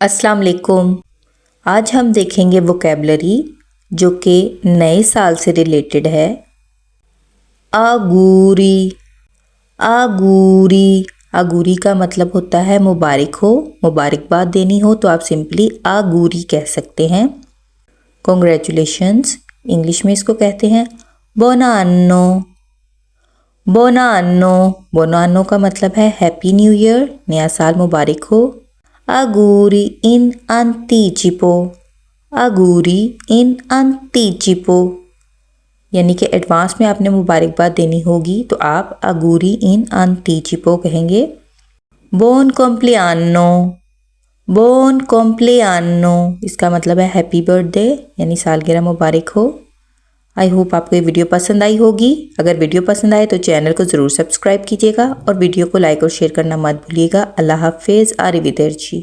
अस्सलाम वालेकुम। आज हम देखेंगे वोकेबलरी जो कि नए साल से रिलेटेड है। आगूरी, आगूरी, आगूरी का मतलब होता है मुबारक हो, मुबारकबाद देनी हो तो आप सिंपली आगूरी कह सकते हैं। कॉन्ग्रेचुलेशंस, इंग्लिश में इसको कहते हैं बोनान्नो। बोनान्नो, बोनान्नो का मतलब है हैप्पी न्यू ईयर, नया साल मुबारक हो। Auguri in anticipo, auguri in anticipo, यानी कि एडवांस में आपने मुबारकबाद देनी होगी तो आप auguri in anticipo कहेंगे। Buon compleanno, buon compleanno, इसका मतलब है हैप्पी बर्थडे यानी सालगिरह मुबारक हो। आई होप आपको ये वीडियो पसंद आई होगी। अगर वीडियो पसंद आए तो चैनल को ज़रूर सब्सक्राइब कीजिएगा और वीडियो को लाइक और शेयर करना मत भूलिएगा। अल्लाह हाफिज़। आरिविदेरची।